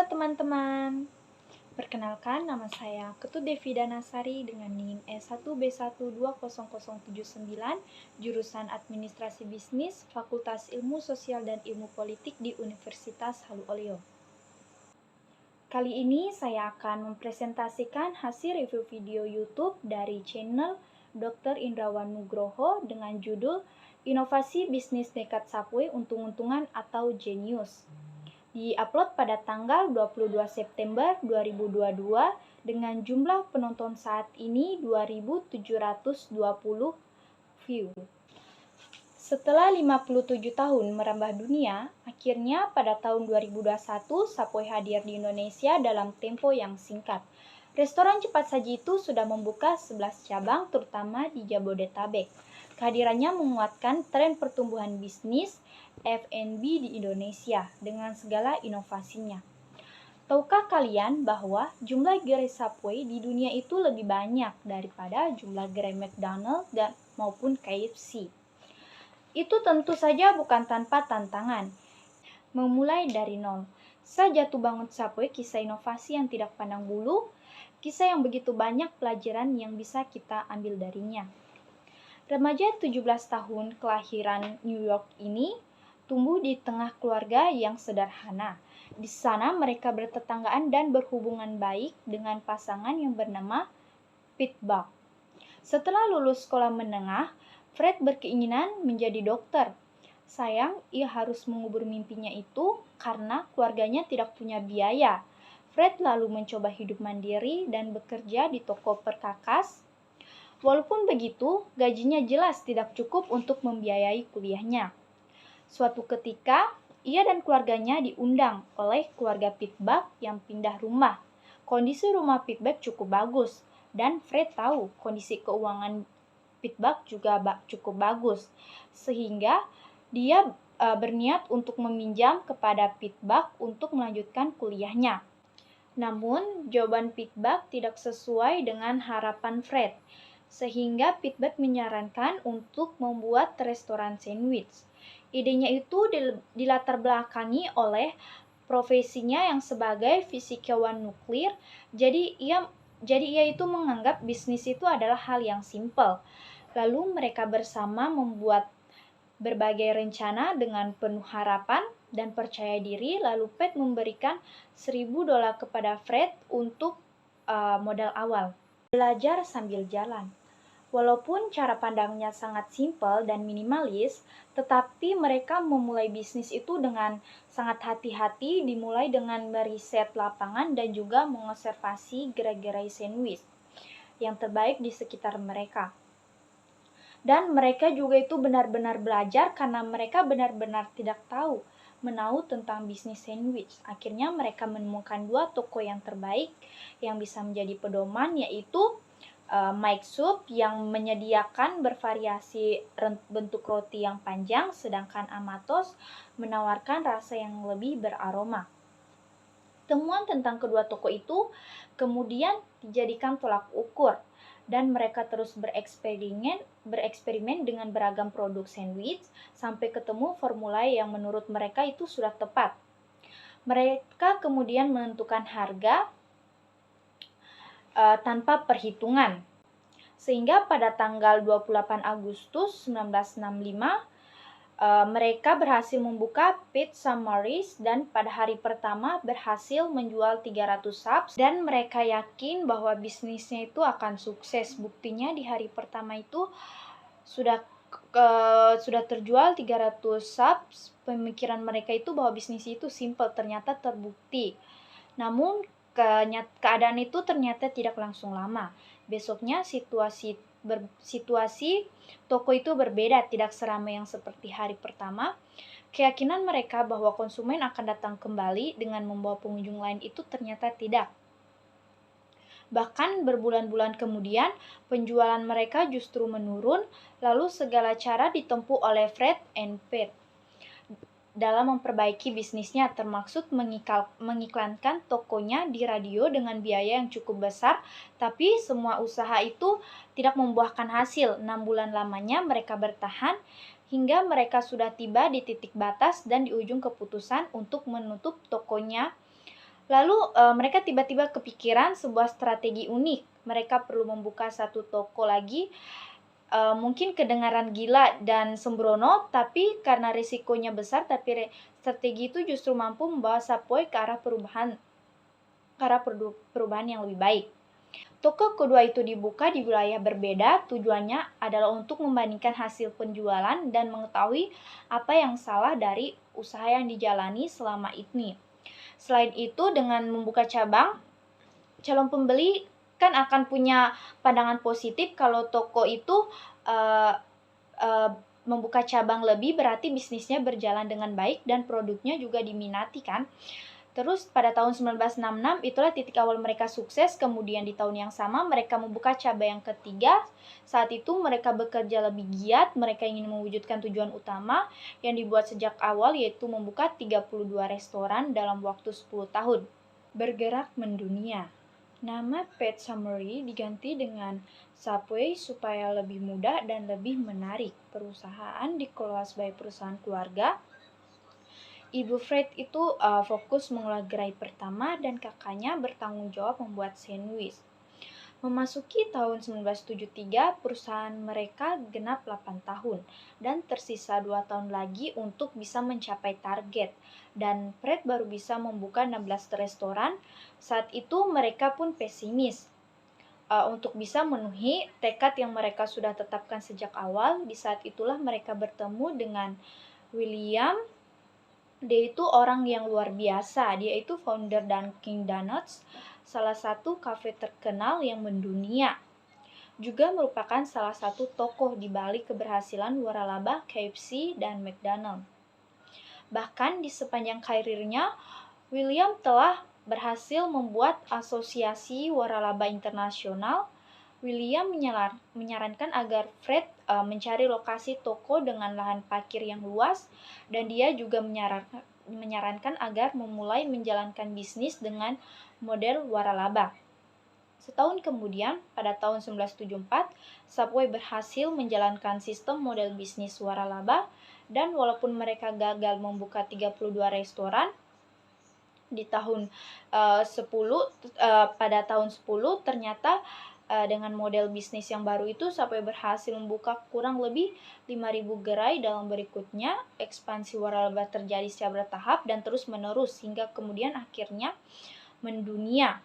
teman-teman, perkenalkan nama saya Ketut Devi Danasari dengan NIM S1B1200079, jurusan Administrasi Bisnis, Fakultas Ilmu Sosial dan Ilmu Politik di Universitas Halu Oleo. Kali ini saya akan mempresentasikan hasil review video YouTube dari channel Dr. Indrawan Nugroho dengan judul Inovasi Bisnis Nekat Subway Untung-untungan atau Genius. Di-upload pada tanggal 22 September 2022 dengan jumlah penonton saat ini 2.720 view. Setelah 57 tahun merambah dunia, akhirnya pada tahun 2021 Subway hadir di Indonesia dalam tempo yang singkat. Restoran cepat saji itu sudah membuka 11 cabang terutama di Jabodetabek. Kehadirannya menguatkan tren pertumbuhan bisnis F&B di Indonesia dengan segala inovasinya. Tahukah kalian bahwa jumlah gerai Subway di dunia itu lebih banyak daripada jumlah gerai McDonald's dan maupun KFC? Itu tentu saja bukan tanpa tantangan. Memulai dari nol, jatuh bangun Subway kisah inovasi yang tidak pandang bulu, kisah yang begitu banyak pelajaran yang bisa kita ambil darinya. Remaja 17 tahun kelahiran New York ini tumbuh di tengah keluarga yang sederhana. Di sana mereka bertetanggaan dan berhubungan baik dengan pasangan yang bernama Pete Buck. Setelah lulus sekolah menengah, Fred berkeinginan menjadi dokter. Sayang, ia harus mengubur mimpinya itu karena keluarganya tidak punya biaya. Fred lalu mencoba hidup mandiri dan bekerja di toko perkakas. Walaupun begitu, gajinya jelas tidak cukup untuk membiayai kuliahnya. Suatu ketika, ia dan keluarganya diundang oleh keluarga Pete Buck yang pindah rumah. Kondisi rumah Pete Buck cukup bagus, dan Fred tahu kondisi keuangan Pete Buck juga cukup bagus, sehingga dia berniat untuk meminjam kepada Pete Buck untuk melanjutkan kuliahnya. Namun, jawaban Pete Buck tidak sesuai dengan harapan Fred, sehingga Pete Buck menyarankan untuk membuat restoran sandwich. Idenya itu dilatar belakangi oleh profesinya yang sebagai fisikawan nuklir, jadi ia itu menganggap bisnis itu adalah hal yang simpel. Lalu mereka bersama membuat berbagai rencana dengan penuh harapan dan percaya diri, lalu Pete memberikan $1.000 kepada Fred untuk modal awal. Belajar sambil jalan. Walaupun cara pandangnya sangat simpel dan minimalis, tetapi mereka memulai bisnis itu dengan sangat hati-hati, dimulai dengan meriset lapangan dan juga mengobservasi gerai-gerai sandwich yang terbaik di sekitar mereka. Dan mereka juga itu benar-benar belajar karena mereka benar-benar tidak menahu tentang bisnis sandwich. Akhirnya mereka menemukan 2 toko yang terbaik yang bisa menjadi pedoman, yaitu Mike Soup yang menyediakan bervariasi bentuk roti yang panjang, sedangkan Amatos menawarkan rasa yang lebih beraroma. Temuan tentang kedua toko itu kemudian dijadikan tolak ukur, dan mereka terus bereksperimen dengan beragam produk sandwich sampai ketemu formula yang menurut mereka itu sudah tepat. Mereka kemudian menentukan harga tanpa perhitungan. Sehingga pada tanggal 28 Agustus 1965, mereka berhasil membuka Pizza Maurice dan pada hari pertama berhasil menjual 300 subs, dan mereka yakin bahwa bisnisnya itu akan sukses. Buktinya di hari pertama itu sudah terjual 300 subs. Pemikiran mereka itu bahwa bisnis itu simple ternyata terbukti. Namun keadaan itu ternyata tidak langsung lama. Besoknya situasi toko itu berbeda, tidak seramai yang seperti hari pertama. Keyakinan mereka bahwa konsumen akan datang kembali dengan membawa pengunjung lain itu ternyata tidak. Bahkan berbulan-bulan kemudian, penjualan mereka justru menurun, lalu segala cara ditempuh oleh Fred and Pete dalam memperbaiki bisnisnya, termaksud mengiklankan tokonya di radio dengan biaya yang cukup besar, tapi semua usaha itu tidak membuahkan hasil. 6 bulan lamanya mereka bertahan, hingga mereka sudah tiba di titik batas dan di ujung keputusan untuk menutup tokonya Lalu mereka tiba-tiba kepikiran sebuah strategi unik. Mereka perlu membuka satu toko lagi. Mungkin kedengaran gila dan sembrono, tapi karena risikonya besar, tapi strategi itu justru mampu membawa Subway ke arah perubahan yang lebih baik. Toko kedua itu dibuka di wilayah berbeda, tujuannya adalah untuk membandingkan hasil penjualan dan mengetahui apa yang salah dari usaha yang dijalani selama ini. Selain itu, dengan membuka cabang, calon pembeli kan akan punya pandangan positif kalau toko itu uh, uh, membuka cabang lebih, berarti bisnisnya berjalan dengan baik dan produknya juga diminati kan. Terus pada tahun 1966 itulah titik awal mereka sukses. Kemudian di tahun yang sama mereka membuka cabang yang ketiga. Saat itu mereka bekerja lebih giat. Mereka ingin mewujudkan tujuan utama yang dibuat sejak awal, yaitu membuka 32 restoran dalam waktu 10 tahun. Bergerak mendunia. Nama Pet Summary diganti dengan Subway supaya lebih mudah dan lebih menarik. Perusahaan dikelola sebagai perusahaan keluarga. Ibu Fred itu fokus mengelola gerai pertama dan kakaknya bertanggung jawab membuat sandwich. Memasuki tahun 1973, perusahaan mereka genap 8 tahun dan tersisa 2 tahun lagi untuk bisa mencapai target. Dan Fred baru bisa membuka 16 restoran. Saat itu mereka pun pesimis. Untuk bisa memenuhi tekad yang mereka sudah tetapkan sejak awal. Di saat itulah mereka bertemu dengan William. Dia itu orang yang luar biasa. Dia itu founder Dunkin' Donuts, salah satu kafe terkenal yang mendunia. Juga merupakan salah satu tokoh di balik keberhasilan waralaba KFC dan McDonald. Bahkan di sepanjang karirnya, William telah berhasil membuat asosiasi waralaba internasional. William menyarankan agar Fred mencari lokasi toko dengan lahan parkir yang luas, dan dia juga menyarankan agar memulai menjalankan bisnis dengan model waralaba. Setahun kemudian, pada tahun 1974, Subway berhasil menjalankan sistem model bisnis waralaba, dan walaupun mereka gagal membuka 32 restoran, di tahun 10 pada tahun 10 ternyata dengan model bisnis yang baru itu Subway berhasil membuka kurang lebih 5.000 gerai dalam berikutnya. Ekspansi waralaba terjadi secara bertahap dan terus menerus hingga kemudian akhirnya mendunia.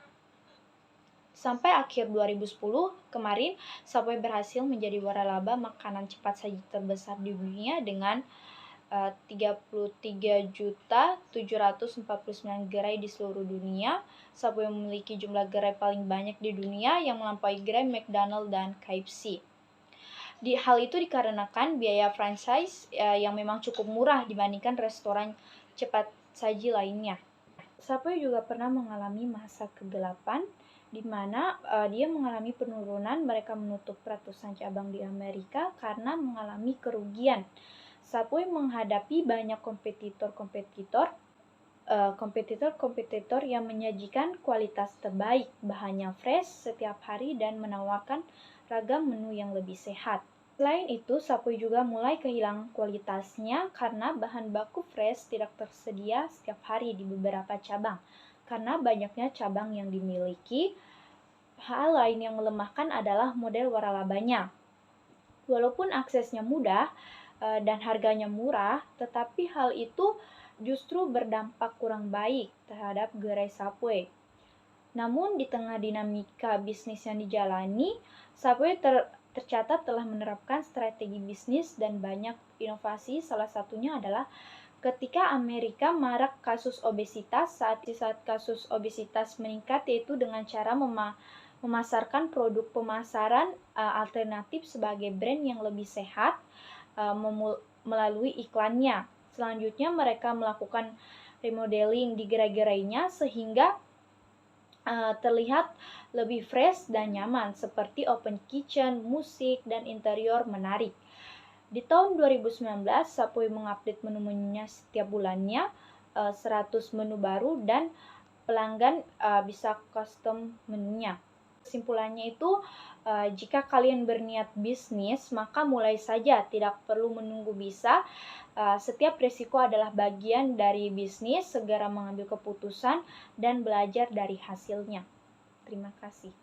Sampai akhir 2010 kemarin, Subway berhasil menjadi waralaba makanan cepat saji terbesar di dunia dengan 33.749 gerai di seluruh dunia. Subway memiliki jumlah gerai paling banyak di dunia yang melampaui gerai McDonald dan KFC. Hal itu dikarenakan biaya franchise yang memang cukup murah dibandingkan restoran cepat saji lainnya. Subway juga pernah mengalami masa kegelapan di mana dia mengalami penurunan. Mereka menutup ratusan cabang di Amerika karena mengalami kerugian. Subway menghadapi banyak kompetitor yang menyajikan kualitas terbaik, bahannya fresh setiap hari, dan menawarkan ragam menu yang lebih sehat. Selain itu, Subway juga mulai kehilangan kualitasnya karena bahan baku fresh tidak tersedia setiap hari di beberapa cabang. Karena banyaknya cabang yang dimiliki, hal lain yang melemahkan adalah model waralabanya. Walaupun aksesnya mudah dan harganya murah, tetapi hal itu justru berdampak kurang baik terhadap gerai Subway. Namun di tengah dinamika bisnis yang dijalani, Subway tercatat telah menerapkan strategi bisnis dan banyak inovasi. Salah satunya adalah ketika Amerika marak kasus obesitas. Saat kasus obesitas meningkat, yaitu dengan cara memasarkan produk pemasaran alternatif sebagai brand yang lebih sehat melalui iklannya. Selanjutnya mereka melakukan remodeling di gerai-gerainya sehingga terlihat lebih fresh dan nyaman, seperti open kitchen, musik, dan interior menarik. Di tahun 2019, Subway mengupdate menu-menunya setiap bulannya, 100 menu baru, dan pelanggan bisa custom menunya. Kesimpulannya itu, jika kalian berniat bisnis, maka mulai saja, tidak perlu menunggu bisa. Setiap risiko adalah bagian dari bisnis, segera mengambil keputusan dan belajar dari hasilnya. Terima kasih.